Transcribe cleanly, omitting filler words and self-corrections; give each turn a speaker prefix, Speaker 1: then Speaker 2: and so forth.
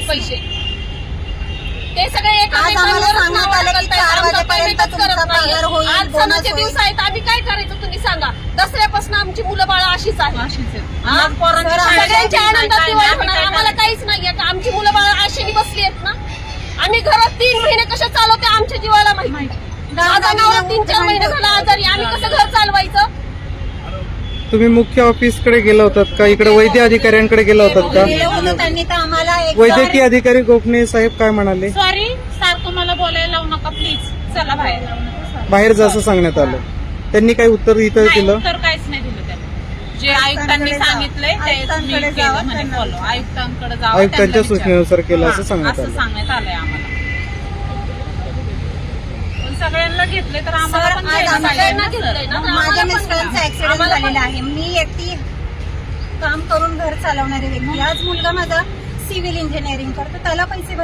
Speaker 1: पैसे ते सगळे
Speaker 2: आज आम्हाला सांगण्यात आलं की 4 वाजेपर्यंत तुमचा पगार होईल,
Speaker 1: आज सणाचे दिवस आहेत, आम्ही काय करायचं तुम्ही सांगा. दसऱ्यापासून आमची मुलं बाळ अशीच आहे. सगळ्यांच्या आनंदात दिवाळी होणार, आम्हाला काहीच नाहीये का. आमची मुलं बाळ आशेने बसली आहेत ना. आम्ही घरात 3 महिने कशा चालवते आमच्या जीवाला माहिती. माझा नवरा 3-4 महिने झाला आजारी, आम्ही कसं घर चालवायचं.
Speaker 3: तुम्ही मुख्य ऑफिस कडे गेला होतात का? इकडे वैद्य अधिकाऱ्यांकडे गेला होतात का?
Speaker 2: त्यांनी तर आम्हाला
Speaker 3: वैद्यकीय अधिकारी गोखणे साहेब काय म्हणाले?
Speaker 4: सॉरी सारखं मला बोलायला लावू नका प्लीज, चला
Speaker 3: बाहेर जा असं सांगण्यात आलं. त्यांनी काही उत्तर इथं दिलं?
Speaker 4: उत्तर काहीच नाही दिलं त्यांनी. जे आयुक्तांनी सांगितलंय ते केलं म्हणे फॉलो. आयुक्तांकडे जावं,
Speaker 3: आयुक्तांच्या सूचनेनुसार केलं असं सांगण्यात
Speaker 4: असं
Speaker 3: आलं.
Speaker 4: सांगण्यात आलंय आम्हाला. पण सगळ्यांना घेतले तर आम्हाला पण
Speaker 1: सगळ्यांना घेतलंय ना.
Speaker 2: माझ्या मिस्टरांचा ऍक्सिडेंट झालेला आहे. मी एकटी काम करून घर चालवणारी व्यक्ती. आज मुलगा माझा सिव्हिल इंजिनिअरिंग करतो, त्याला पैसे